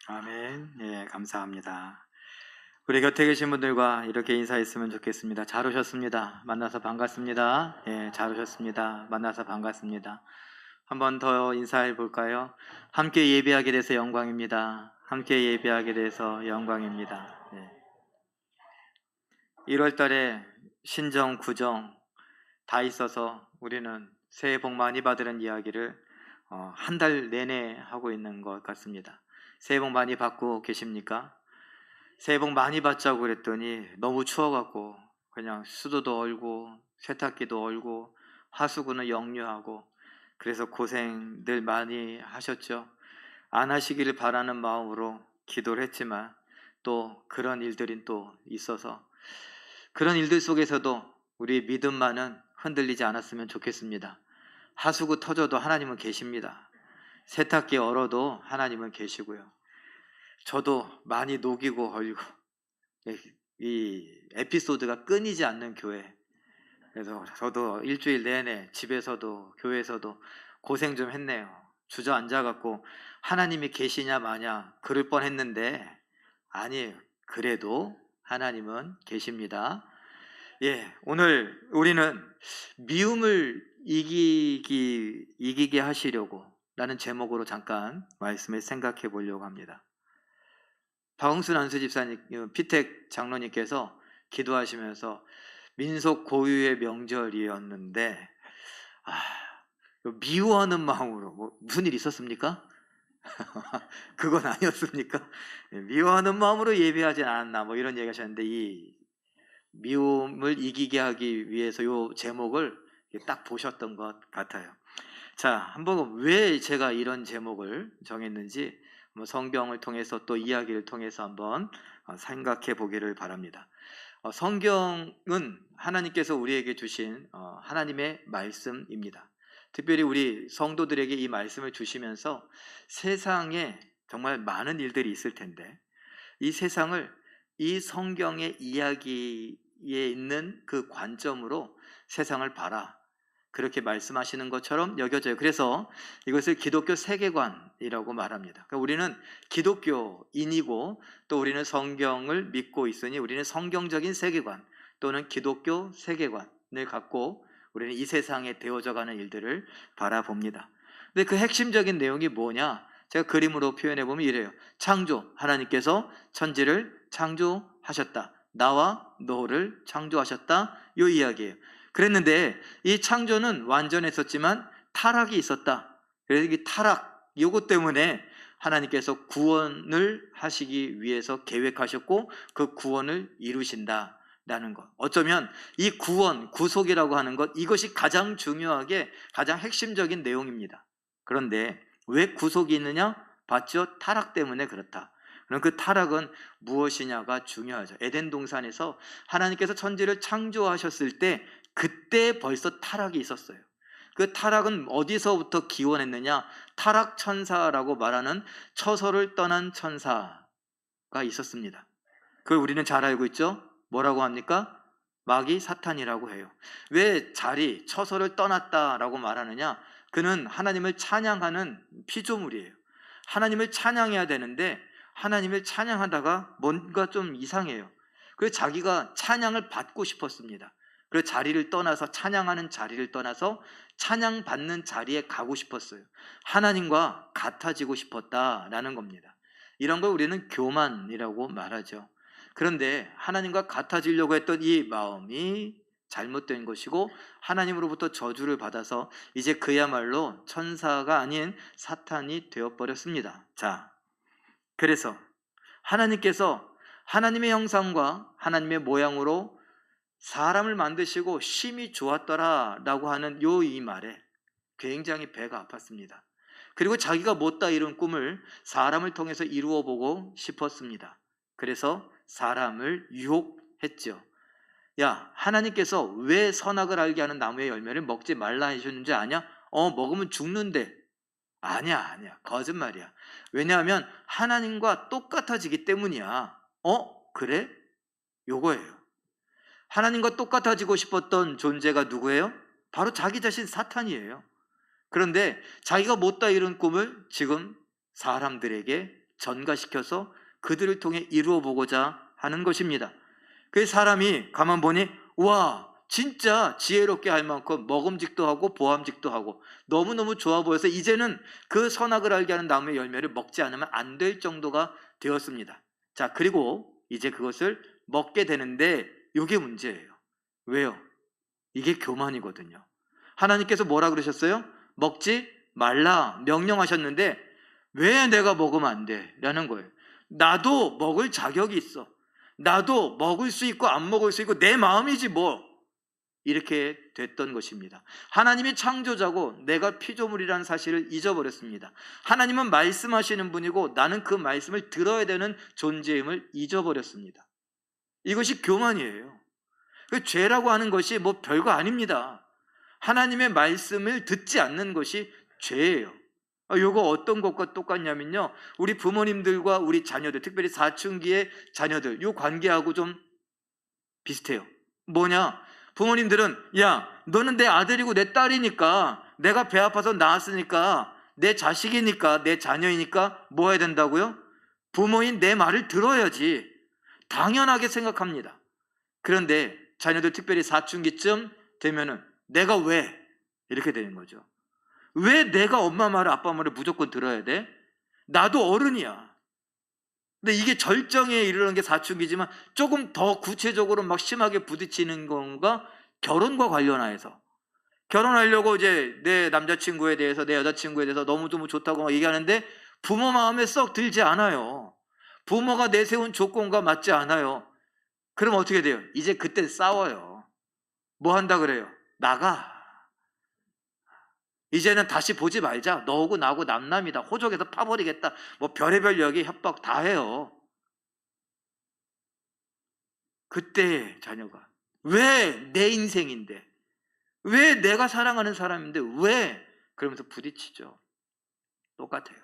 아멘. 예, 감사합니다. 우리 곁에 계신 분들과 이렇게 인사했으면 좋겠습니다. 잘 오셨습니다. 만나서 반갑습니다. 예, 잘 오셨습니다. 만나서 반갑습니다. 한 번 더 인사해 볼까요? 함께 예배하게 돼서 영광입니다. 함께 예배하게 돼서 영광입니다. 예. 1월 달에 신정, 구정 다 있어서 우리는 새해 복 많이 받으는 이야기를 한 달 내내 하고 있는 것 같습니다. 새해 복 많이 받고 계십니까? 새해 복 많이 받자고 그랬더니 너무 추워갖고 그냥 수도도 얼고 세탁기도 얼고 하수구는 역류하고 그래서 고생들 많이 하셨죠. 안 하시기를 바라는 마음으로 기도를 했지만 또 그런 일들이 또 있어서 그런 일들 속에서도 우리 믿음만은 흔들리지 않았으면 좋겠습니다. 하수구 터져도 하나님은 계십니다. 세탁기 얼어도 하나님은 계시고요. 저도 많이 녹이고 얼고 이 에피소드가 끊이지 않는 교회. 그래서 저도 일주일 내내 집에서도 교회에서도 고생 좀 했네요. 주저앉아갖고 하나님이 계시냐 마냐 그럴 뻔했는데 아니에요. 그래도 하나님은 계십니다. 예, 오늘 우리는 미움을 이기게 하시려고 라는 제목으로 잠깐 말씀을 생각해 보려고 합니다. 박홍순 안수 집사님, 피택 장로님께서 기도하시면서 민속 고유의 명절이었는데 미워하는 마음으로 무슨 일 있었습니까? 그건 아니었습니까? 미워하는 마음으로 예배하지 않았나 이런 얘기 하셨는데 이 미움을 이기게 하기 위해서 이 제목을 딱 보셨던 것 같아요. 자, 한번 왜 제가 이런 제목을 정했는지 성경을 통해서 또 이야기를 통해서 한번 생각해 보기를 바랍니다. 성경은 하나님께서 우리에게 주신 하나님의 말씀입니다. 특별히 우리 성도들에게 이 말씀을 주시면서 세상에 정말 많은 일들이 있을 텐데 이 세상을 이 성경의 이야기에 있는 그 관점으로 세상을 봐라. 그렇게 말씀하시는 것처럼 여겨져요. 그래서 이것을 기독교 세계관이라고 말합니다. 그러니까 우리는 기독교인이고 또 우리는 성경을 믿고 있으니 우리는 성경적인 세계관 또는 기독교 세계관을 갖고 우리는 이 세상에 되어져 가는 일들을 바라봅니다. 근데 그 핵심적인 내용이 뭐냐? 제가 그림으로 표현해 보면 이래요. 창조, 하나님께서 천지를 창조하셨다. 나와 너를 창조하셨다. 이 이야기예요. 그랬는데 이 창조는 완전했었지만 타락이 있었다. 그래서 이 타락, 이것 때문에 하나님께서 구원을 하시기 위해서 계획하셨고 그 구원을 이루신다라는 것. 어쩌면 이 구원, 구속이라고 하는 것, 이것이 가장 중요하게 가장 핵심적인 내용입니다. 그런데 왜 구속이 있느냐? 봤죠? 타락 때문에 그렇다. 그럼 그 타락은 무엇이냐가 중요하죠. 에덴 동산에서 하나님께서 천지를 창조하셨을 때 그때 벌써 타락이 있었어요. 그 타락은 어디서부터 기원했느냐? 타락 천사라고 말하는 처소를 떠난 천사가 있었습니다. 그걸 우리는 잘 알고 있죠? 뭐라고 합니까? 마귀 사탄이라고 해요. 왜 처소를 떠났다라고 말하느냐? 그는 하나님을 찬양하는 피조물이에요. 하나님을 찬양해야 되는데 하나님을 찬양하다가 뭔가 좀 이상해요. 그래서 자기가 찬양을 받고 싶었습니다. 그 자리를 떠나서 찬양하는 자리를 떠나서 찬양받는 자리에 가고 싶었어요. 하나님과 같아지고 싶었다라는 겁니다. 이런 걸 우리는 교만이라고 말하죠. 그런데 하나님과 같아지려고 했던 이 마음이 잘못된 것이고 하나님으로부터 저주를 받아서 이제 그야말로 천사가 아닌 사탄이 되어버렸습니다. 자, 그래서 하나님께서 하나님의 형상과 하나님의 모양으로 사람을 만드시고 심히 좋았더라 라고 하는 이 말에 굉장히 배가 아팠습니다. 그리고 자기가 못다 이룬 꿈을 사람을 통해서 이루어 보고 싶었습니다. 그래서 사람을 유혹했죠. 야, 하나님께서 왜 선악을 알게 하는 나무의 열매를 먹지 말라 하셨는지 아냐? 먹으면 죽는데. 아니야. 거짓말이야. 왜냐하면 하나님과 똑같아지기 때문이야. 그래? 요거예요. 하나님과 똑같아지고 싶었던 존재가 누구예요? 바로 자기 자신 사탄이에요. 그런데 자기가 못다 이룬 꿈을 지금 사람들에게 전가시켜서 그들을 통해 이루어 보고자 하는 것입니다. 그 사람이 가만 보니 와 진짜 지혜롭게 할 만큼 먹음직도 하고 보암직도 하고 너무너무 좋아 보여서 이제는 그 선악을 알게 하는 나무의 열매를 먹지 않으면 안 될 정도가 되었습니다. 자, 그리고 이제 그것을 먹게 되는데 이게 문제예요. 왜요? 이게 교만이거든요. 하나님께서 뭐라 그러셨어요? 먹지 말라 명령하셨는데 왜 내가 먹으면 안 돼? 라는 거예요. 나도 먹을 자격이 있어. 나도 먹을 수 있고 안 먹을 수 있고 내 마음이지 뭐. 이렇게 됐던 것입니다. 하나님이 창조자고 내가 피조물이라는 사실을 잊어버렸습니다. 하나님은 말씀하시는 분이고 나는 그 말씀을 들어야 되는 존재임을 잊어버렸습니다. 이것이 교만이에요. 그 죄라고 하는 것이 뭐 별거 아닙니다. 하나님의 말씀을 듣지 않는 것이 죄예요. 이거 어떤 것과 똑같냐면요, 우리 부모님들과 우리 자녀들, 특별히 사춘기의 자녀들, 이 관계하고 좀 비슷해요. 뭐냐? 부모님들은 야 너는 내 아들이고 내 딸이니까, 내가 배 아파서 낳았으니까, 내 자식이니까, 내 자녀이니까 뭐 해야 된다고요? 부모인 내 말을 들어야지, 당연하게 생각합니다. 그런데 자녀들 특별히 사춘기쯤 되면은 내가 왜 이렇게 되는 거죠. 왜 내가 엄마 말을 아빠 말을 무조건 들어야 돼? 나도 어른이야. 근데 이게 절정에 이르는 게 사춘기지만 조금 더 구체적으로 막 심하게 부딪히는 건가? 결혼과 관련해서 결혼하려고 이제 내 남자친구에 대해서, 내 여자친구에 대해서 너무너무 좋다고 막 얘기하는데 부모 마음에 썩 들지 않아요. 부모가 내세운 조건과 맞지 않아요. 그럼 어떻게 돼요? 이제 그때 싸워요. 뭐 한다 그래요? 나가. 이제는 다시 보지 말자. 너하고 나하고 남남이다. 호적에서 파버리겠다. 뭐 별의별 얘기 협박 다 해요. 그때 자녀가 왜 내 인생인데, 왜 내가 사랑하는 사람인데 왜? 그러면서 부딪히죠. 똑같아요.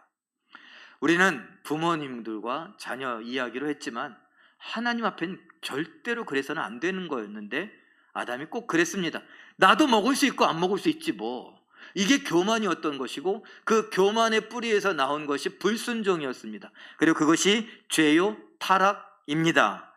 우리는 부모님들과 자녀 이야기로 했지만 하나님 앞에는 절대로 그래서는 안 되는 거였는데 아담이 꼭 그랬습니다. 나도 먹을 수 있고 안 먹을 수 있지 뭐. 이게 교만이었던 것이고 그 교만의 뿌리에서 나온 것이 불순종이었습니다. 그리고 그것이 죄요 타락입니다.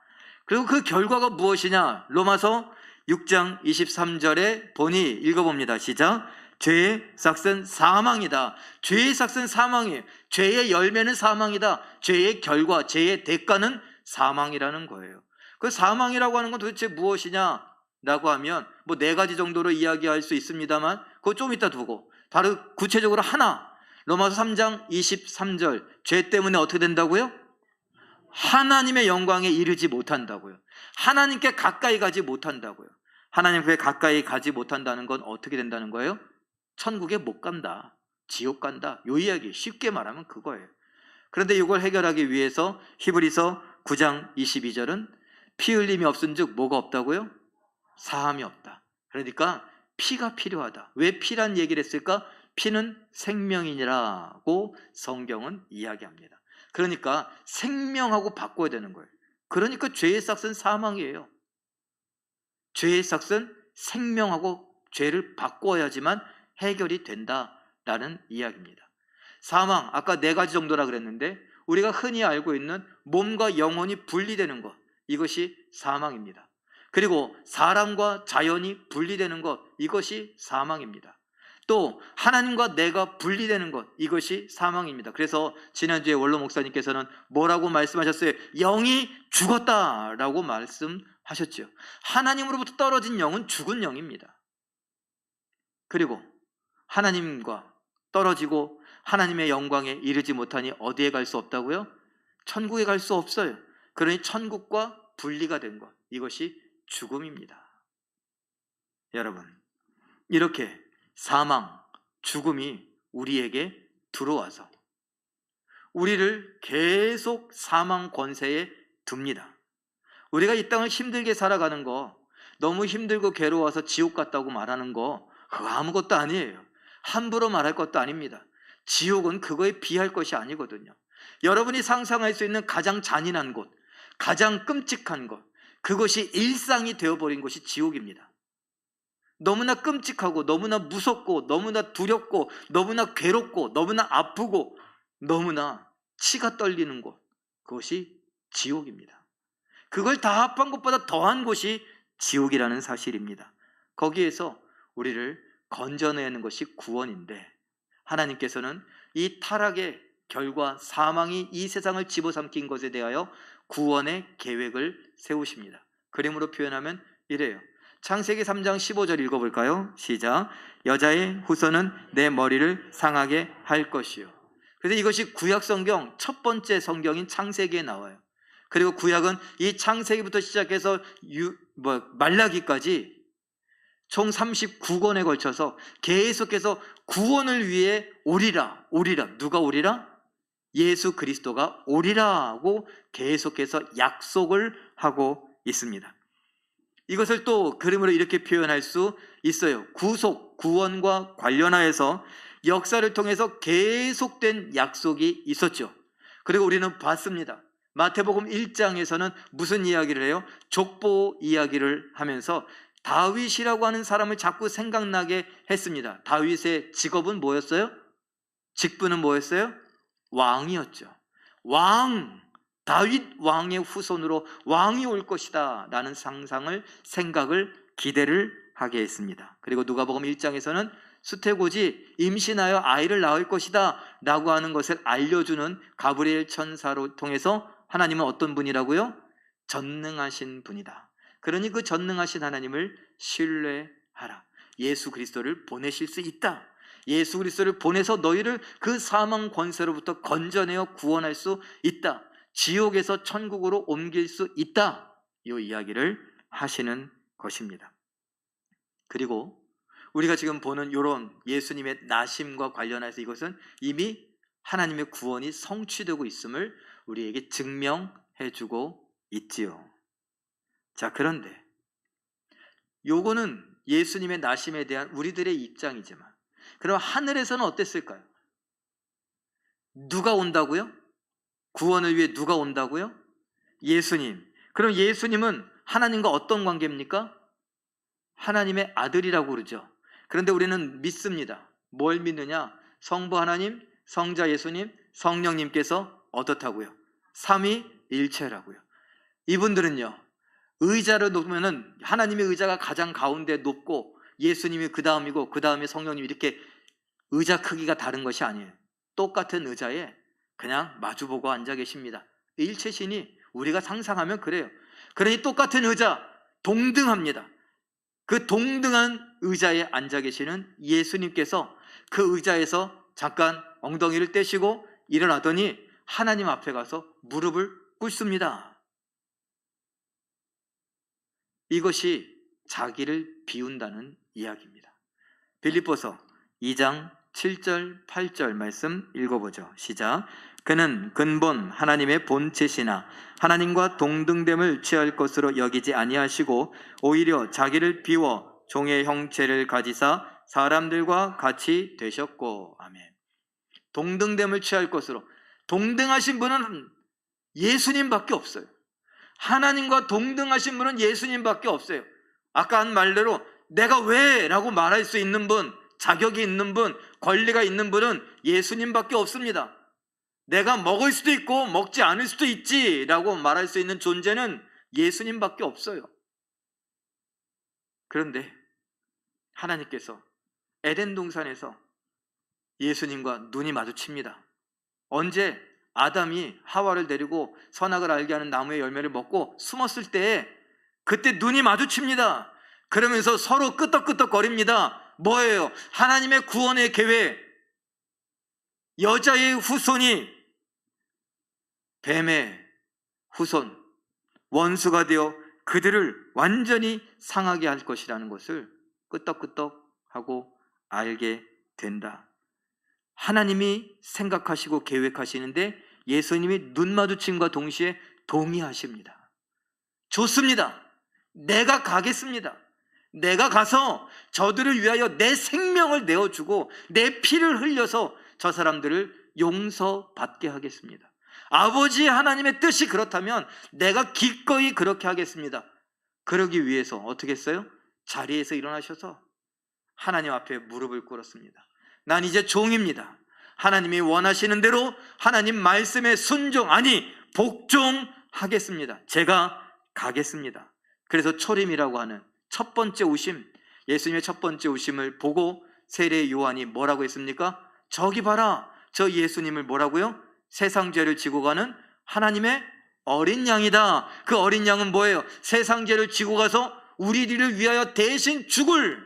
그리고 그 결과가 무엇이냐? 로마서 6장 23절에 보니 읽어봅니다. 시작. 죄의 삭은 사망이다. 죄의 삭은 사망이에요. 죄의 열매는 사망이다. 죄의 결과, 죄의 대가는 사망이라는 거예요. 그 사망이라고 하는 건 도대체 무엇이냐? 라고 하면 뭐 4가지 정도로 이야기할 수 있습니다만 그거 좀 이따 두고 바로 구체적으로 하나, 로마서 3장 23절, 죄 때문에 어떻게 된다고요? 하나님의 영광에 이르지 못한다고요. 하나님께 가까이 가지 못한다고요. 하나님께 가까이 가지 못한다는 건 어떻게 된다는 거예요? 천국에 못 간다, 지옥 간다, 요 이야기, 쉽게 말하면 그거예요. 그런데 이걸 해결하기 위해서 히브리서 9장 22절은 피 흘림이 없은즉 뭐가 없다고요? 사함이 없다. 그러니까 피가 필요하다. 왜 피란 얘기를 했을까? 피는 생명이라고 성경은 이야기합니다. 그러니까 생명하고 바꿔야 되는 거예요. 그러니까 죄의 삭은 사망이에요. 죄의 삭은 생명하고 죄를 바꿔야지만 해결이 된다라는 이야기입니다. 사망, 아까 4가지 정도라 그랬는데 우리가 흔히 알고 있는 몸과 영혼이 분리되는 것, 이것이 사망입니다. 그리고 사람과 자연이 분리되는 것, 이것이 사망입니다. 또 하나님과 내가 분리되는 것, 이것이 사망입니다. 그래서 지난주에 원로 목사님께서는 뭐라고 말씀하셨어요? 영이 죽었다라고 말씀하셨죠. 하나님으로부터 떨어진 영은 죽은 영입니다. 그리고 하나님과 떨어지고 하나님의 영광에 이르지 못하니 어디에 갈 수 없다고요? 천국에 갈 수 없어요. 그러니 천국과 분리가 된 것, 이것이 죽음입니다. 여러분, 이렇게 사망, 죽음이 우리에게 들어와서 우리를 계속 사망 권세에 둡니다. 우리가 이 땅을 힘들게 살아가는 거, 너무 힘들고 괴로워서 지옥 같다고 말하는 거, 그거 아무것도 아니에요. 함부로 말할 것도 아닙니다. 지옥은 그거에 비할 것이 아니거든요. 여러분이 상상할 수 있는 가장 잔인한 곳, 가장 끔찍한 것, 그것이 일상이 되어버린 것이 지옥입니다. 너무나 끔찍하고 너무나 무섭고 너무나 두렵고 너무나 괴롭고 너무나 아프고 너무나 치가 떨리는 곳, 그것이 지옥입니다. 그걸 다 합한 것보다 더한 곳이 지옥이라는 사실입니다. 거기에서 우리를 건져내는 것이 구원인데, 하나님께서는 이 타락의 결과 사망이 이 세상을 집어삼킨 것에 대하여 구원의 계획을 세우십니다. 그림으로 표현하면 이래요. 창세기 3장 15절 읽어볼까요? 시작. 여자의 후손은 내 머리를 상하게 할 것이요. 그래서 이것이 구약 성경 첫 번째 성경인 창세기에 나와요. 그리고 구약은 이 창세기부터 시작해서 말라기까지 총 39권에 걸쳐서 계속해서 구원을 위해 오리라. 누가 오리라? 예수 그리스도가 오리라 하고 계속해서 약속을 하고 있습니다. 이것을 또 그림으로 이렇게 표현할 수 있어요. 구속, 구원과 관련하여서 역사를 통해서 계속된 약속이 있었죠. 그리고 우리는 봤습니다. 마태복음 1장에서는 무슨 이야기를 해요? 족보 이야기를 하면서 다윗이라고 하는 사람을 자꾸 생각나게 했습니다. 다윗의 직업은 뭐였어요? 직분은 뭐였어요? 왕이었죠. 다윗 왕의 후손으로 왕이 올 것이다 라는 생각을 기대를 하게 했습니다. 그리고 누가복음 1장에서는 수태고지 임신하여 아이를 낳을 것이다 라고 하는 것을 알려주는 가브리엘 천사로 통해서 하나님은 어떤 분이라고요? 전능하신 분이다. 그러니 그 전능하신 하나님을 신뢰하라. 예수 그리스도를 보내실 수 있다. 예수 그리스도를 보내서 너희를 그 사망 권세로부터 건져내어 구원할 수 있다. 지옥에서 천국으로 옮길 수 있다. 이 이야기를 하시는 것입니다. 그리고 우리가 지금 보는 이런 예수님의 나심과 관련해서 이것은 이미 하나님의 구원이 성취되고 있음을 우리에게 증명해 주고 있지요. 자, 그런데 요거는 예수님의 나심에 대한 우리들의 입장이지만, 그럼 하늘에서는 어땠을까요? 누가 온다고요? 구원을 위해 누가 온다고요? 예수님. 그럼 예수님은 하나님과 어떤 관계입니까? 하나님의 아들이라고 그러죠. 그런데 우리는 믿습니다. 뭘 믿느냐? 성부 하나님, 성자 예수님, 성령님께서 어떻다고요? 삼위일체라고요. 이분들은요, 의자를 놓으면은 하나님의 의자가 가장 가운데 높고 예수님이 그 다음이고 그 다음에 성령님이 이렇게 의자 크기가 다른 것이 아니에요. 똑같은 의자에 그냥 마주보고 앉아 계십니다. 일체신이 우리가 상상하면 그래요. 그러니 똑같은 의자, 동등합니다. 그 동등한 의자에 앉아 계시는 예수님께서 그 의자에서 잠깐 엉덩이를 떼시고 일어나더니 하나님 앞에 가서 무릎을 꿇습니다. 이것이 자기를 비운다는 이야기입니다. 빌립보서 2장 7절 8절 말씀 읽어보죠. 시작. 그는 근본 하나님의 본체시나 하나님과 동등됨을 취할 것으로 여기지 아니하시고 오히려 자기를 비워 종의 형체를 가지사 사람들과 같이 되셨고. 아멘. 동등됨을 취할 것으로. 동등하신 분은 예수님밖에 없어요. 하나님과 동등하신 분은 예수님밖에 없어요. 아까 한 말대로 내가 왜? 라고 말할 수 있는 분, 자격이 있는 분, 권리가 있는 분은 예수님밖에 없습니다. 내가 먹을 수도 있고 먹지 않을 수도 있지 라고 말할 수 있는 존재는 예수님밖에 없어요. 그런데 하나님께서 에덴 동산에서 예수님과 눈이 마주칩니다. 언제? 아담이 하와를 데리고 선악을 알게 하는 나무의 열매를 먹고 숨었을 때 그때 눈이 마주칩니다. 그러면서 서로 끄떡끄떡거립니다. 뭐예요? 하나님의 구원의 계획. 여자의 후손이 뱀의 후손, 원수가 되어 그들을 완전히 상하게 할 것이라는 것을 끄떡끄떡하고 알게 된다. 하나님이 생각하시고 계획하시는데 예수님이 눈 마주침과 동시에 동의하십니다. 좋습니다. 내가 가겠습니다. 내가 가서 저들을 위하여 내 생명을 내어주고 내 피를 흘려서 저 사람들을 용서받게 하겠습니다. 아버지 하나님의 뜻이 그렇다면 내가 기꺼이 그렇게 하겠습니다. 그러기 위해서 어떻게 했어요? 자리에서 일어나셔서 하나님 앞에 무릎을 꿇었습니다. 난 이제 종입니다. 하나님이 원하시는 대로 하나님 말씀에 순종, 아니 복종하겠습니다. 제가 가겠습니다. 그래서 초림이라고 하는 첫 번째 오심, 예수님의 첫 번째 오심을 보고 세례 요한이 뭐라고 했습니까? 저기 봐라, 저 예수님을 뭐라고요? 세상 죄를 지고 가는 하나님의 어린 양이다. 그 어린 양은 뭐예요? 세상 죄를 지고 가서 우리들을 위하여 대신 죽을,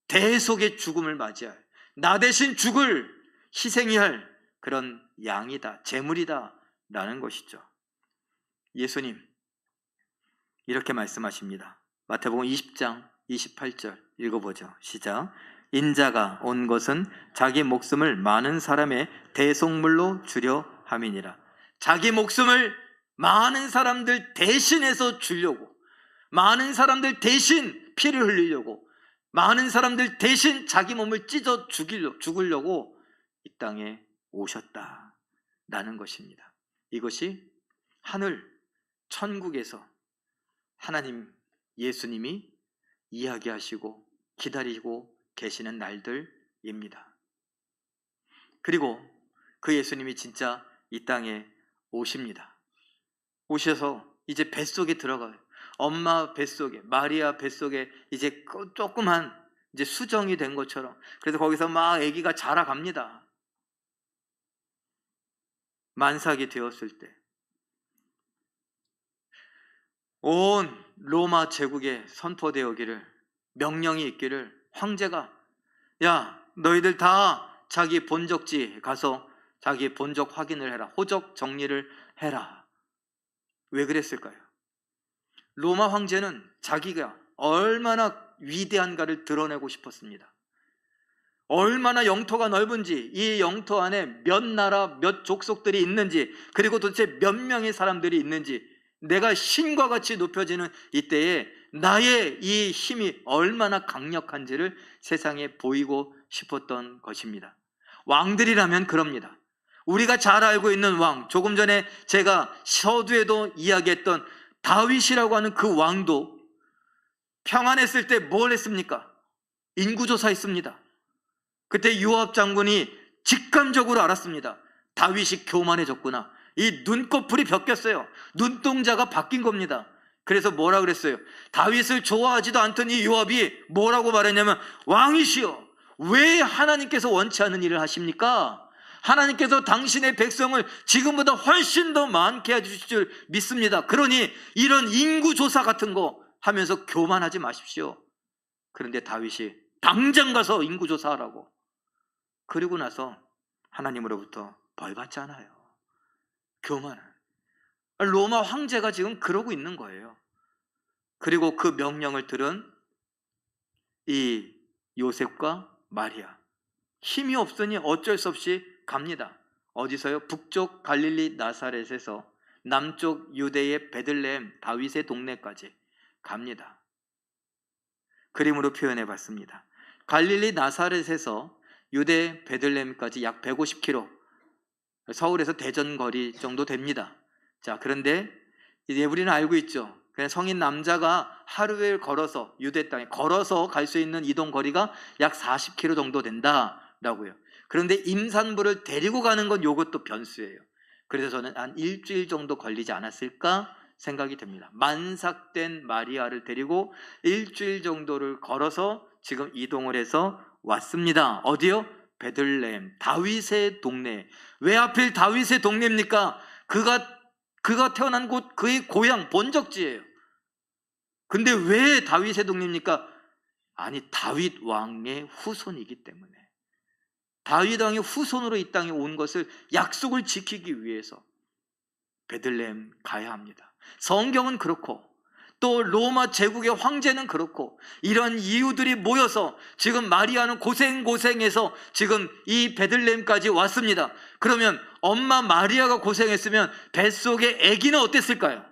대속의 죽음을 맞이할, 나 대신 죽을 희생해야 할 그런 양이다, 제물이다 라는 것이죠. 예수님 이렇게 말씀하십니다. 마태복음 20장 28절 읽어보죠. 시작. 인자가 온 것은 자기 목숨을 많은 사람의 대속물로 주려 함이니라. 자기 목숨을 많은 사람들 대신해서 주려고, 많은 사람들 대신 피를 흘리려고, 많은 사람들 대신 자기 몸을 찢어 죽으려고 이 땅에 오셨다라는 것입니다. 이것이 하늘 천국에서 하나님 예수님이 이야기하시고 기다리고 계시는 날들입니다. 그리고 그 예수님이 진짜 이 땅에 오십니다. 오셔서 이제 뱃속에 들어가요. 엄마 뱃속에, 마리아 뱃속에 이제 조그만 이제 수정이 된 것처럼, 그래서 거기서 막 아기가 자라갑니다. 만삭이 되었을 때 온 로마 제국에 선포되어기를, 명령이 있기를, 황제가 야 너희들 다 자기 본적지 가서 자기 본적 확인을 해라, 호적 정리를 해라. 왜 그랬을까요? 로마 황제는 자기가 얼마나 위대한가를 드러내고 싶었습니다. 얼마나 영토가 넓은지, 이 영토 안에 몇 나라 몇 족속들이 있는지, 그리고 도대체 몇 명의 사람들이 있는지, 내가 신과 같이 높여지는 이때에 나의 이 힘이 얼마나 강력한지를 세상에 보이고 싶었던 것입니다. 왕들이라면 그럽니다. 우리가 잘 알고 있는 왕, 조금 전에 제가 서두에도 이야기했던 다윗이라고 하는 그 왕도 평안했을 때 뭘 했습니까? 인구조사했습니다. 그때 요압 장군이 직감적으로 알았습니다. 다윗이 교만해졌구나. 이 눈꺼풀이 벗겼어요. 눈동자가 바뀐 겁니다. 그래서 뭐라 그랬어요? 다윗을 좋아하지도 않던 이 요압이 뭐라고 말했냐면, 왕이시여, 왜 하나님께서 원치 않은 일을 하십니까? 하나님께서 당신의 백성을 지금보다 훨씬 더 많게 해주실 줄 믿습니다. 그러니 이런 인구조사 같은 거 하면서 교만하지 마십시오. 그런데 다윗이 당장 가서 인구조사하라고. 그리고 나서 하나님으로부터 벌 받잖아요. 교만은. 로마 황제가 지금 그러고 있는 거예요. 그리고 그 명령을 들은 이 요셉과 마리아, 힘이 없으니 어쩔 수 없이 갑니다. 어디서요? 북쪽 갈릴리 나사렛에서 남쪽 유대의 베들레헴 다윗의 동네까지 갑니다. 그림으로 표현해 봤습니다. 갈릴리 나사렛에서 유대 베들레헴까지 약 150km, 서울에서 대전 거리 정도 됩니다. 자, 그런데 이제 우리는 알고 있죠. 그냥 성인 남자가 하루에 걸어서, 유대 땅에 걸어서 갈 수 있는 이동 거리가 약 40km 정도 된다라고요. 그런데 임산부를 데리고 가는 건 이것도 변수예요. 그래서 저는 한 일주일 정도 걸리지 않았을까 생각이 됩니다. 만삭된 마리아를 데리고 일주일 정도를 걸어서 지금 이동을 해서 왔습니다. 어디요? 베들레헴, 다윗의 동네. 왜 하필 다윗의 동네입니까? 그가 태어난 곳, 그의 고향, 본적지예요. 근데 왜 다윗의 동네입니까? 아니, 다윗 왕의 후손이기 때문에. 다윗 왕의 후손으로 이 땅에 온 것을 약속을 지키기 위해서 베들레헴 가야 합니다. 성경은 그렇고 또 로마 제국의 황제는 그렇고 이런 이유들이 모여서 지금 마리아는 고생해서 지금 이 베들레헴까지 왔습니다. 그러면 엄마 마리아가 고생했으면 뱃속의 아기는 어땠을까요?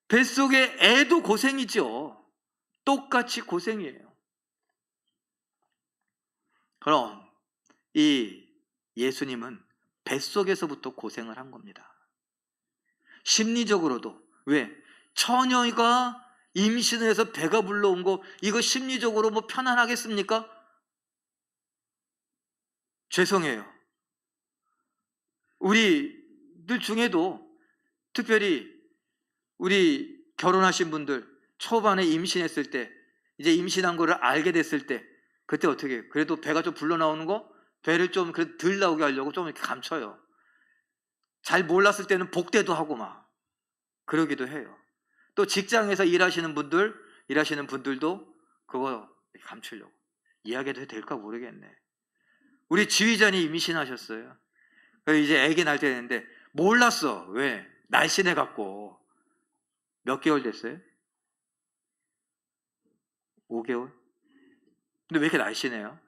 뱃속의 애도 고생이죠. 똑같이 고생이에요. 그럼 이 예수님은 뱃속에서부터 고생을 한 겁니다. 심리적으로도. 왜? 처녀가 임신을 해서 배가 불러온 거, 이거 심리적으로 뭐 편안하겠습니까? 죄송해요. 우리들 중에도 특별히 우리 결혼하신 분들 초반에 임신했을 때, 이제 임신한 거를 알게 됐을 때, 그때 어떻게 해요? 그래도 배가 좀 불러 나오는 거, 배를 좀 그래도 덜 나오게 하려고 좀 이렇게 감춰요. 잘 몰랐을 때는 복대도 하고 막 그러기도 해요. 또 직장에서 일하시는 분들도 그거 감추려고 이야기해도 될까 모르겠네. 우리 지휘자님 임신하셨어요. 그래서 이제 아기 날 때 됐는데 몰랐어. 왜? 날씬해 갖고. 몇 개월 됐어요? 5개월? 근데 왜 이렇게 날씬해요?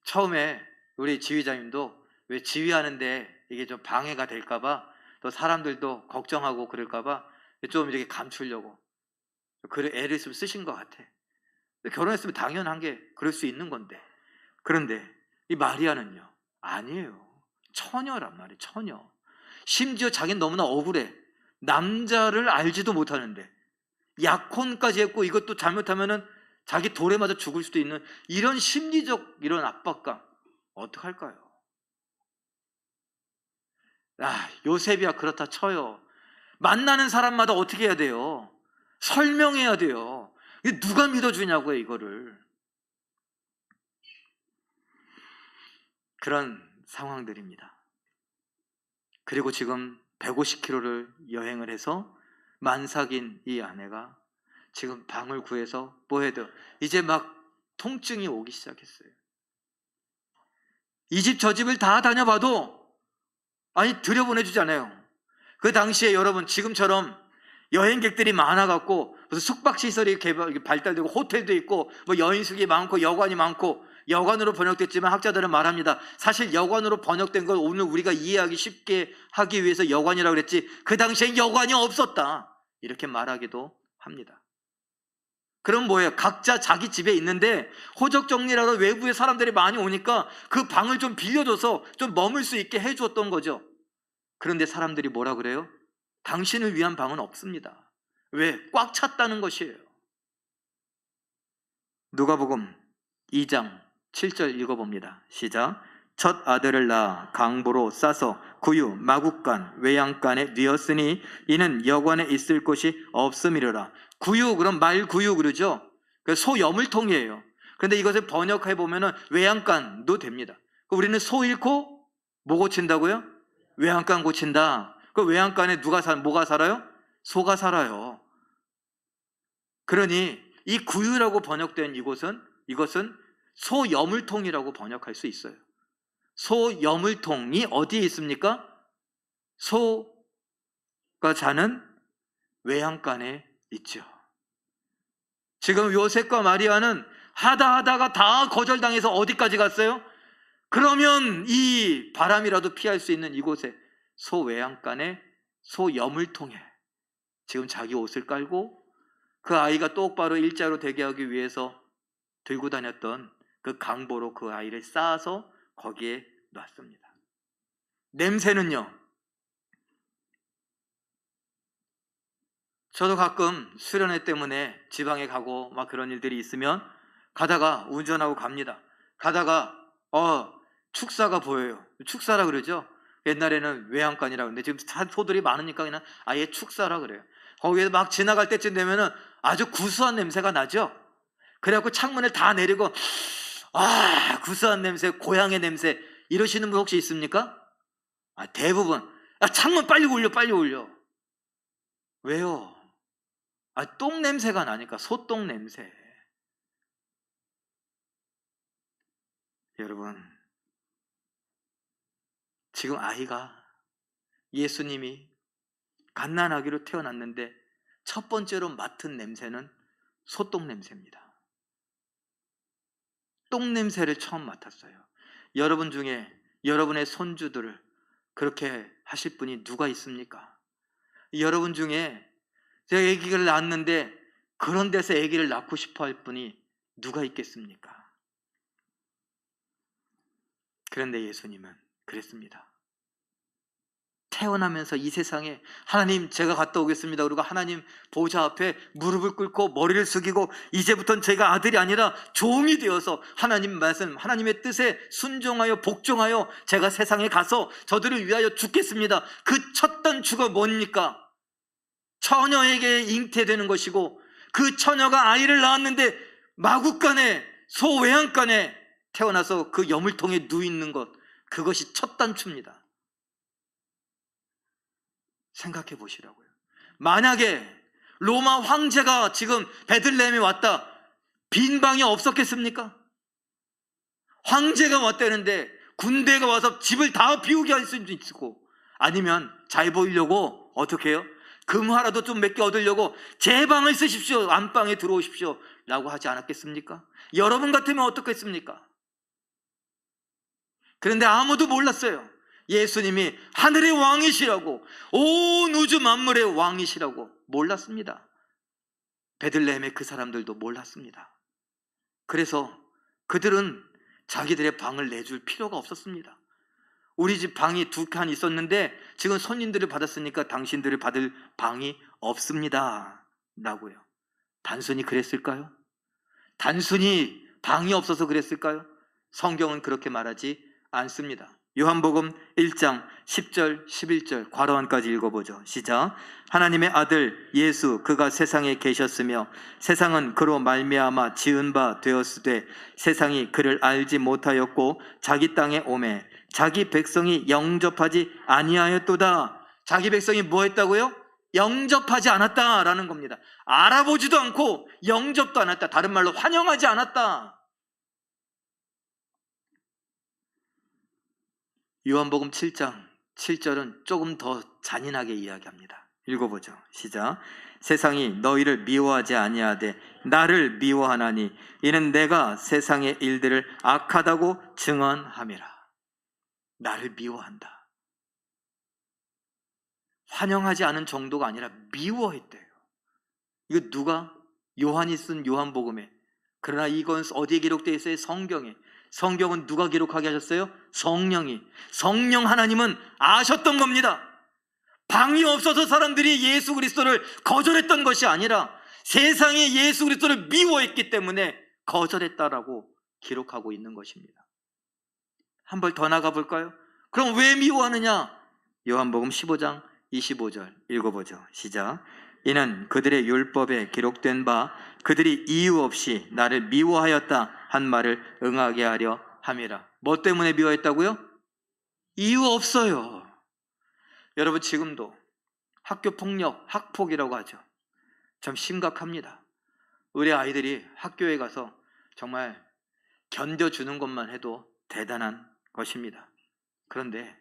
처음에 우리 지휘자님도 왜 지휘하는데 이게 좀 방해가 될까봐, 또 사람들도 걱정하고 그럴까봐 좀 이렇게 감추려고 그래 애를 좀 쓰신 것 같아. 결혼했으면 당연한 게 그럴 수 있는 건데. 그런데 이 마리아는요, 아니에요. 처녀란 말이에요. 처녀. 심지어 자기는 너무나 억울해. 남자를 알지도 못하는데 약혼까지 했고, 이것도 잘못하면은 자기 돌에 맞아 죽을 수도 있는 이런 심리적 이런 압박감, 어떡할까요? 요셉이야 그렇다 쳐요. 만나는 사람마다 어떻게 해야 돼요? 설명해야 돼요. 이게 누가 믿어주냐고요, 이거를. 그런 상황들입니다. 그리고 지금 150km를 여행을 해서 만삭인 이 아내가 지금 방을 구해서 뭐 해도 이제 막 통증이 오기 시작했어요. 이 집 저 집을 다 다녀봐도 들여보내주지 않아요. 그 당시에 여러분 지금처럼 여행객들이 많아갖고 무슨 숙박시설이 발달되고 호텔도 있고 뭐 여인숙이 많고 여관이 많고, 여관으로 번역됐지만 학자들은 말합니다. 사실 여관으로 번역된 걸 오늘 우리가 이해하기 쉽게 하기 위해서 여관이라고 그랬지, 그 당시엔 여관이 없었다, 이렇게 말하기도 합니다. 그럼 뭐예요? 각자 자기 집에 있는데 호적정리라도 외부의 사람들이 많이 오니까 그 방을 좀 빌려줘서 좀 머물 수 있게 해주었던 거죠. 그런데 사람들이 뭐라 그래요? 당신을 위한 방은 없습니다. 왜? 꽉 찼다는 것이에요. 누가복음 2장 7절 읽어봅니다. 시작. 첫 아들을 낳아 강보로 싸서 구유, 마국간, 외양간에 뉘었으니 이는 여관에 있을 곳이 없음이로라. 구유, 그럼 말구유 그러죠? 소 여물통이에요. 그런데 이것을 번역해 보면은 외양간도 됩니다. 우리는 소 잃고 뭐 고친다고요? 외양간 고친다. 그 외양간에 뭐가 살아요? 소가 살아요. 그러니 이 구유라고 번역된 이것은 소여물통이라고 번역할 수 있어요. 소여물통이 어디에 있습니까? 소가 자는 외양간에 있죠. 지금 요셉과 마리아는 하다가 다 거절당해서 어디까지 갔어요? 그러면 이 바람이라도 피할 수 있는 이곳에 소외양간에 소여물통에 지금 자기 옷을 깔고 그 아이가 똑바로 일자로 되게 하기 위해서 들고 다녔던 그 강보로 그 아이를 쌓아서 거기에 놨습니다. 냄새는요, 저도 가끔 수련회 때문에 지방에 가고 막 그런 일들이 있으면 가다가 운전하고 갑니다. 가다가 축사가 보여요. 축사라 그러죠. 옛날에는 외양간이라고 그러는데 지금 소들이 많으니까 그냥 아예 축사라 그래요. 거기에서 막 지나갈 때쯤 되면은 아주 구수한 냄새가 나죠. 그래갖고 창문을 다 내리고 구수한 냄새, 고향의 냄새 이러시는 분 혹시 있습니까? 대부분 창문 빨리 올려. 왜요? 똥 냄새가 나니까. 소똥 냄새. 여러분, 지금 아이가, 예수님이 갓난아기로 태어났는데 첫 번째로 맡은 냄새는 소똥 냄새입니다. 똥 냄새를 처음 맡았어요. 여러분 중에 여러분의 손주들을 그렇게 하실 분이 누가 있습니까? 여러분 중에 제가 아기를 낳았는데 그런 데서 아기를 낳고 싶어 할 분이 누가 있겠습니까? 그런데 예수님은 그랬습니다. 태어나면서 이 세상에 하나님 제가 갔다 오겠습니다. 그리고 하나님 보좌 앞에 무릎을 꿇고 머리를 숙이고 이제부터는 제가 아들이 아니라 종이 되어서 하나님 말씀, 하나님의 뜻에 순종하여 복종하여 제가 세상에 가서 저들을 위하여 죽겠습니다. 그 첫 단추가 뭡니까? 처녀에게 잉태되는 것이고 그 처녀가 아이를 낳았는데 마구간에 소외양간에 태어나서 그 여물통에 누이는 것, 그것이 첫 단추입니다. 생각해 보시라고요. 만약에 로마 황제가 지금 베들레헴에 왔다, 빈 방이 없었겠습니까? 황제가 왔다는데 군대가 와서 집을 다 비우게 할 수도 있고, 아니면 잘 보이려고 어떻게 해요? 금화라도 좀 몇 개 얻으려고 제 방을 쓰십시오, 안방에 들어오십시오 라고 하지 않았겠습니까? 여러분 같으면 어떻겠습니까? 그런데 아무도 몰랐어요. 예수님이 하늘의 왕이시라고, 온 우주 만물의 왕이시라고 몰랐습니다. 베들레헴의 그 사람들도 몰랐습니다. 그래서 그들은 자기들의 방을 내줄 필요가 없었습니다. 우리 집 방이 2칸 있었는데 지금 손님들을 받았으니까 당신들을 받을 방이 없습니다 라고요. 단순히 그랬을까요? 단순히 방이 없어서 그랬을까요? 성경은 그렇게 말하지 않습니다. 요한복음 1장 10절 11절 괄호안까지 읽어보죠. 시작. 하나님의 아들 예수 그가 세상에 계셨으며 세상은 그로 말미암아 지은 바 되었으되 세상이 그를 알지 못하였고 자기 땅에 오매 자기 백성이 영접하지 아니하였도다. 자기 백성이 뭐 했다고요? 영접하지 않았다라는 겁니다. 알아보지도 않고 영접도 않았다. 다른 말로 환영하지 않았다. 요한복음 7장 7절은 조금 더 잔인하게 이야기합니다. 읽어보죠. 시작. 세상이 너희를 미워하지 아니하되 나를 미워하나니 이는 내가 세상의 일들을 악하다고 증언함이라. 나를 미워한다. 환영하지 않은 정도가 아니라 미워했대요. 이거 누가? 요한이 쓴 요한복음에. 그러나 이건 어디에 기록되어 있어요? 성경에. 성경은 누가 기록하게 하셨어요? 성령이. 성령 하나님은 아셨던 겁니다. 방이 없어서 사람들이 예수 그리스도를 거절했던 것이 아니라 세상에 예수 그리스도를 미워했기 때문에 거절했다라고 기록하고 있는 것입니다. 한 번 더 나가 볼까요? 그럼 왜 미워하느냐? 요한복음 15장 25절 읽어보죠. 시작. 이는 그들의 율법에 기록된 바 그들이 이유 없이 나를 미워하였다 한 말을 응하게 하려 함이라. 뭐 때문에 미워했다고요? 이유 없어요. 여러분 지금도 학교폭력, 학폭이라고 하죠. 참 심각합니다. 우리 아이들이 학교에 가서 정말 견뎌주는 것만 해도 대단한 것입니다. 그런데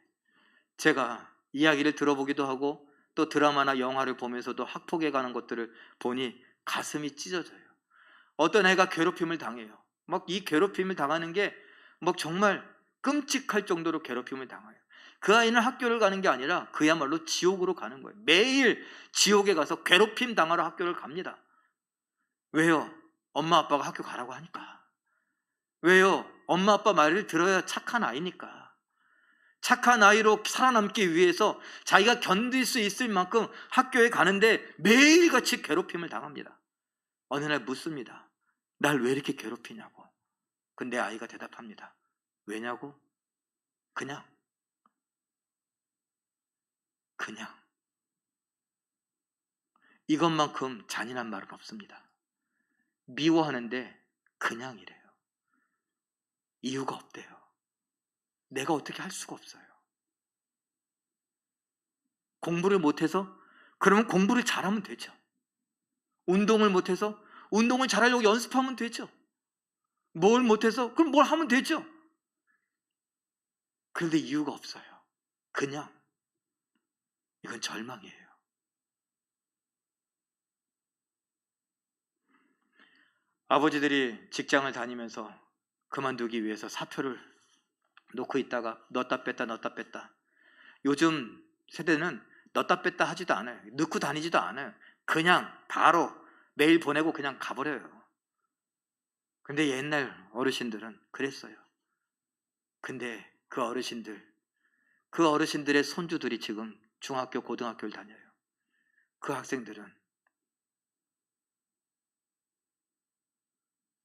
제가 이야기를 들어보기도 하고 또 드라마나 영화를 보면서도 학폭에 관한 것들을 보니 가슴이 찢어져요. 어떤 애가 괴롭힘을 당해요. 막 이 괴롭힘을 당하는 게 막 정말 끔찍할 정도로 괴롭힘을 당해요. 그 아이는 학교를 가는 게 아니라 그야말로 지옥으로 가는 거예요. 매일 지옥에 가서 괴롭힘 당하러 학교를 갑니다. 왜요? 엄마 아빠가 학교 가라고 하니까. 왜요? 엄마 아빠 말을 들어야 착한 아이니까. 착한 아이로 살아남기 위해서 자기가 견딜 수 있을 만큼 학교에 가는데 매일같이 괴롭힘을 당합니다. 어느 날 묻습니다. 날 왜 이렇게 괴롭히냐고. 근데 아이가 대답합니다. 왜냐고? 그냥. 이것만큼 잔인한 말은 없습니다. 미워하는데 그냥 이래요. 이유가 없대요. 내가 어떻게 할 수가 없어요. 공부를 못해서? 그러면 공부를 잘하면 되죠. 운동을 못해서? 운동을 잘하려고 연습하면 되죠. 뭘 못해서? 그럼 뭘 하면 되죠. 그런데 이유가 없어요. 그냥. 이건 절망이에요. 아버지들이 직장을 다니면서 그만두기 위해서 사표를 놓고 있다가 넣었다 뺐다 넣었다 뺐다. 요즘 세대는 넣었다 뺐다 하지도 않아요. 넣고 다니지도 않아요. 그냥 바로 메일 보내고 그냥 가버려요. 근데 옛날 어르신들은 그랬어요. 근데 그 어르신들의 손주들이 지금 중학교, 고등학교를 다녀요. 그 학생들은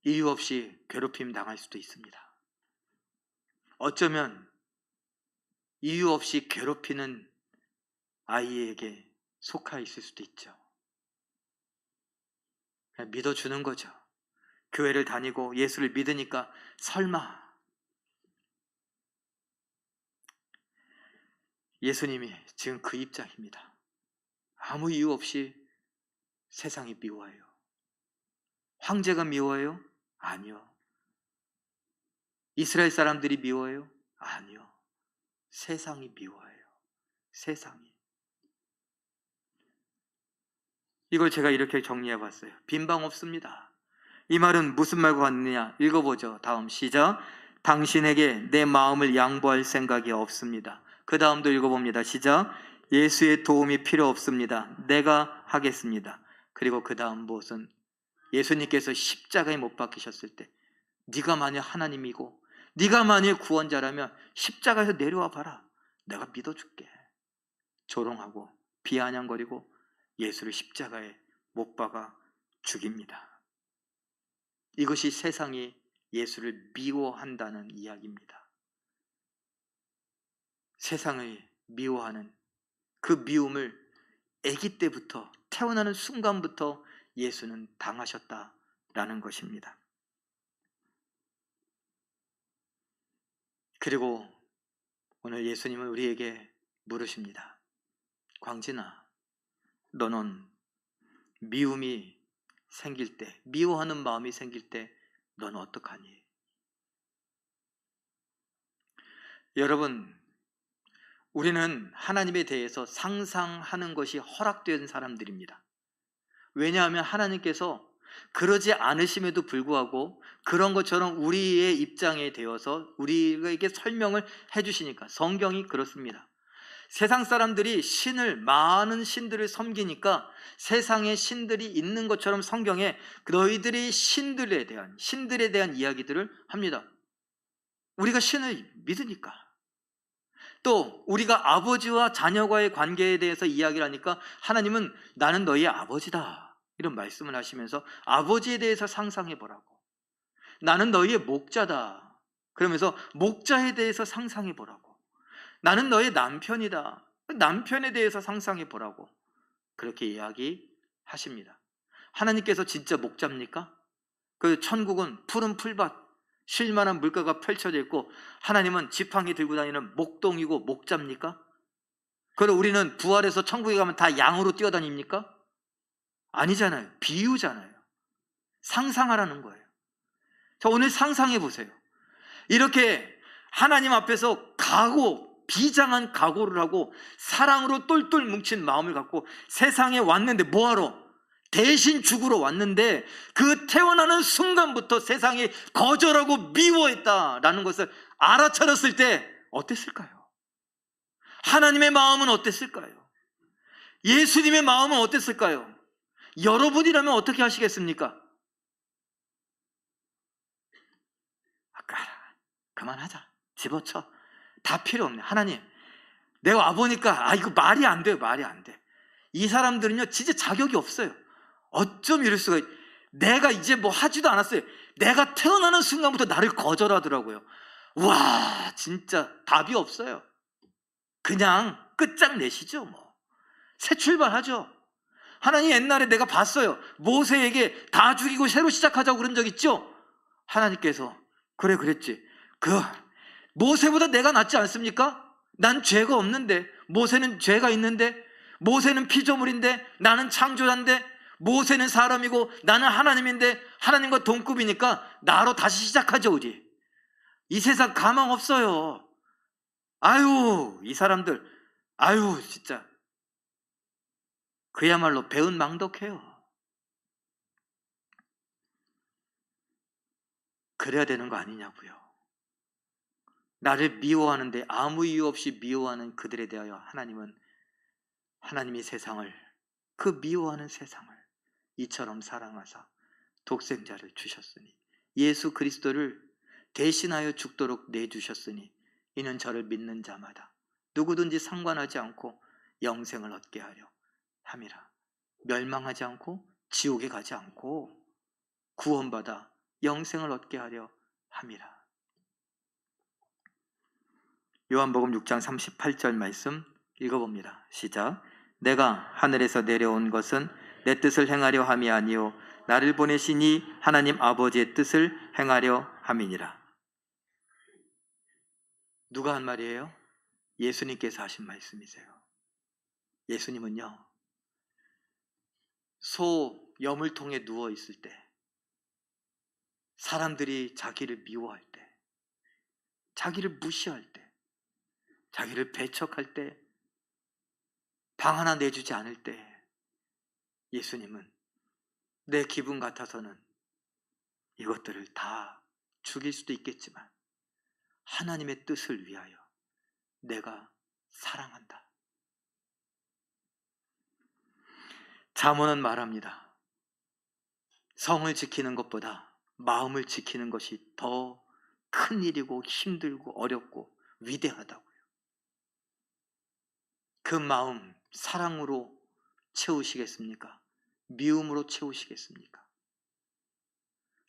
이유 없이 괴롭힘 당할 수도 있습니다. 어쩌면 이유 없이 괴롭히는 아이에게 속하 있을 수도 있죠. 그냥 믿어주는 거죠. 교회를 다니고 예수를 믿으니까 설마. 예수님이 지금 그 입장입니다. 아무 이유 없이 세상이 미워해요. 황제가 미워해요? 아니요. 이스라엘 사람들이 미워해요? 아니요. 세상이 미워해요. 세상이. 이걸 제가 이렇게 정리해 봤어요. 빈방 없습니다. 이 말은 무슨 말과 같느냐? 읽어보죠. 다음 시작. 당신에게 내 마음을 양보할 생각이 없습니다. 그 다음도 읽어봅니다. 시작. 예수의 도움이 필요 없습니다. 내가 하겠습니다. 그리고 그 다음 무엇은? 예수님께서 십자가에 못 박히셨을 때 네가 만약 하나님이고 네가 만약 구원자라면 십자가에서 내려와 봐라. 내가 믿어줄게. 조롱하고 비아냥거리고 예수를 십자가에 못 박아 죽입니다. 이것이 세상이 예수를 미워한다는 이야기입니다. 세상을 미워하는 그 미움을 아기 때부터, 태어나는 순간부터 예수는 당하셨다라는 것입니다. 그리고 오늘 예수님은 우리에게 물으십니다. 광진아, 너는 미움이 생길 때, 미워하는 마음이 생길 때 너는 어떡하니? 여러분, 우리는 하나님에 대해서 상상하는 것이 허락된 사람들입니다. 왜냐하면 하나님께서 그러지 않으심에도 불구하고 그런 것처럼 우리의 입장에 대어서 우리에게 설명을 해주시니까. 성경이 그렇습니다. 세상 사람들이 많은 신들을 섬기니까 세상에 신들이 있는 것처럼 성경에 너희들이 신들에 대한 이야기들을 합니다. 우리가 신을 믿으니까. 또 우리가 아버지와 자녀와의 관계에 대해서 이야기를 하니까 하나님은 나는 너희의 아버지다 이런 말씀을 하시면서 아버지에 대해서 상상해 보라고. 나는 너희의 목자다 그러면서 목자에 대해서 상상해 보라고. 나는 너의 남편이다. 남편에 대해서 상상해 보라고. 그렇게 이야기하십니다. 하나님께서 진짜 목자입니까? 그 천국은 푸른 풀밭, 쉴만한 물가가 펼쳐져 있고 하나님은 지팡이 들고 다니는 목동이고 목자입니까? 그럼 우리는 부활해서 천국에 가면 다 양으로 뛰어다닙니까? 아니잖아요. 비유잖아요. 상상하라는 거예요. 자, 오늘 상상해 보세요. 이렇게 하나님 앞에서 비장한 각오를 하고 사랑으로 똘똘 뭉친 마음을 갖고 세상에 왔는데 뭐하러? 대신 죽으러 왔는데 그 태어나는 순간부터 세상이 거절하고 미워했다라는 것을 알아차렸을 때 어땠을까요? 하나님의 마음은 어땠을까요? 예수님의 마음은 어땠을까요? 여러분이라면 어떻게 하시겠습니까? 그만하자. 집어쳐. 다 필요 없네. 하나님, 내가 와보니까 이거 말이 안 돼요. 말이 안 돼. 이 사람들은요 진짜 자격이 없어요. 어쩜 이럴 수가. 내가 이제 뭐 하지도 않았어요. 내가 태어나는 순간부터 나를 거절하더라고요. 와, 진짜 답이 없어요. 그냥 끝장내시죠. 새 출발하죠. 하나님, 옛날에 내가 봤어요. 모세에게 다 죽이고 새로 시작하자고 그런 적 있죠? 하나님께서 그랬지. 모세보다 내가 낫지 않습니까? 난 죄가 없는데, 모세는 죄가 있는데, 모세는 피조물인데, 나는 창조자인데, 모세는 사람이고 나는 하나님인데 하나님과 동급이니까 나로 다시 시작하죠. 우리 이 세상 가망 없어요. 이 사람들 진짜 그야말로 배은망덕해요. 그래야 되는 거 아니냐고요. 나를 미워하는데 아무 이유 없이 미워하는 그들에 대하여 하나님이 그 미워하는 세상을 이처럼 사랑하사 독생자를 주셨으니, 예수 그리스도를 대신하여 죽도록 내주셨으니, 이는 저를 믿는 자마다 누구든지 상관하지 않고 영생을 얻게 하려 함이라. 멸망하지 않고 지옥에 가지 않고 구원받아 영생을 얻게 하려 함이라. 요한복음 6장 38절 말씀 읽어봅니다. 시작. 내가 하늘에서 내려온 것은 내 뜻을 행하려 함이 아니요 나를 보내시니 하나님 아버지의 뜻을 행하려 함이니라. 누가 한 말이에요? 예수님께서 하신 말씀이세요. 예수님은요, 소 여물통에 누워 있을 때, 사람들이 자기를 미워할 때, 자기를 무시할 때, 자기를 배척할 때, 방 하나 내주지 않을 때, 예수님은 내 기분 같아서는 이것들을 다 죽일 수도 있겠지만 하나님의 뜻을 위하여 내가 사랑한다. 잠언은 말합니다. 성을 지키는 것보다 마음을 지키는 것이 더 큰 일이고 힘들고 어렵고 위대하다고요. 그 마음 사랑으로 채우시겠습니까? 미움으로 채우시겠습니까?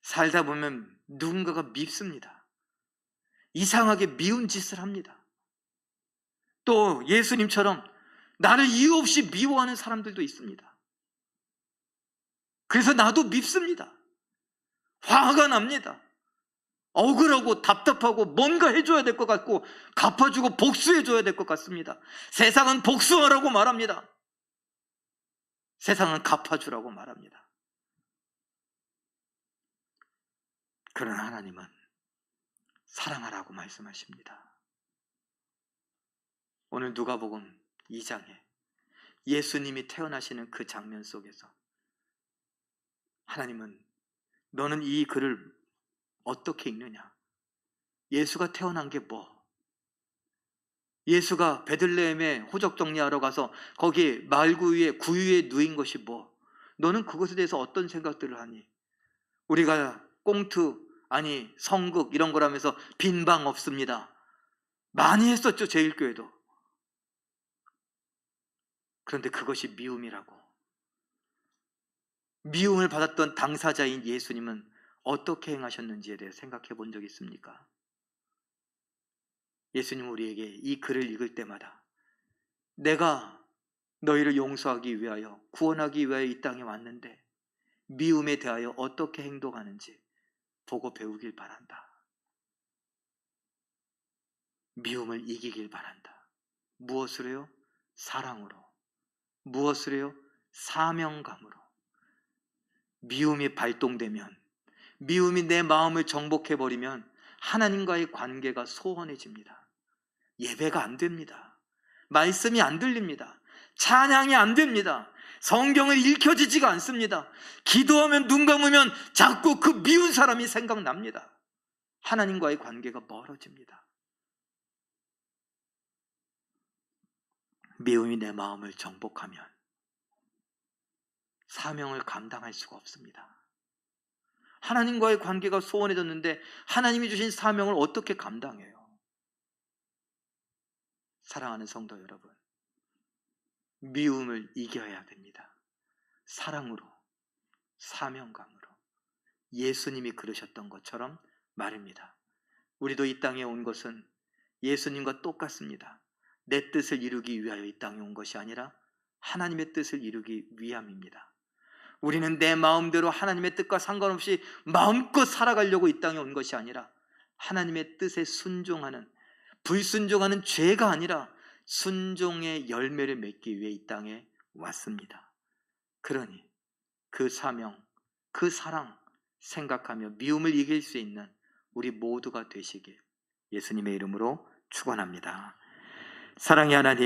살다 보면 누군가가 밉습니다. 이상하게 미운 짓을 합니다. 또 예수님처럼 나를 이유 없이 미워하는 사람들도 있습니다. 그래서 나도 밉습니다. 화가 납니다. 억울하고 답답하고 뭔가 해줘야 될 것 같고 갚아주고 복수해줘야 될 것 같습니다. 세상은 복수하라고 말합니다. 세상은 갚아주라고 말합니다. 그러나 하나님은 사랑하라고 말씀하십니다. 오늘 누가복음 2장에 예수님이 태어나시는 그 장면 속에서 하나님은 너는 이 글을 어떻게 읽느냐? 예수가 태어난 게 뭐? 예수가 베들레헴에 호적 정리하러 가서 거기 말구유에 구유에 누인 것이 뭐? 너는 그것에 대해서 어떤 생각들을 하니? 우리가 꽁트 아니 성극 이런 거라면서 빈방 없습니다. 많이 했었죠, 제일교회도. 그런데 그것이 미움이라고. 미움을 받았던 당사자인 예수님은 어떻게 행하셨는지에 대해 생각해 본 적 있습니까? 예수님은 우리에게 이 글을 읽을 때마다 내가 너희를 용서하기 위하여 구원하기 위하여 이 땅에 왔는데 미움에 대하여 어떻게 행동하는지 보고 배우길 바란다. 미움을 이기길 바란다. 무엇으로요? 사랑으로. 무엇으로요? 사명감으로. 미움이 발동되면, 미움이 내 마음을 정복해버리면 하나님과의 관계가 소원해집니다. 예배가 안 됩니다. 말씀이 안 들립니다. 찬양이 안 됩니다. 성경을 읽혀지지가 않습니다. 기도하면 눈 감으면 자꾸 그 미운 사람이 생각납니다. 하나님과의 관계가 멀어집니다. 미움이 내 마음을 정복하면 사명을 감당할 수가 없습니다. 하나님과의 관계가 소원해졌는데 하나님이 주신 사명을 어떻게 감당해요? 사랑하는 성도 여러분, 미움을 이겨야 됩니다. 사랑으로, 사명감으로. 예수님이 그러셨던 것처럼 말입니다. 우리도 이 땅에 온 것은 예수님과 똑같습니다. 내 뜻을 이루기 위하여 이 땅에 온 것이 아니라 하나님의 뜻을 이루기 위함입니다. 우리는 내 마음대로 하나님의 뜻과 상관없이 마음껏 살아가려고 이 땅에 온 것이 아니라 하나님의 뜻에 순종하는, 불순종하는 죄가 아니라 순종의 열매를 맺기 위해 이 땅에 왔습니다. 그러니 그 사명, 그 사랑 생각하며 미움을 이길 수 있는 우리 모두가 되시길 예수님의 이름으로 축원합니다. 사랑의 하나님,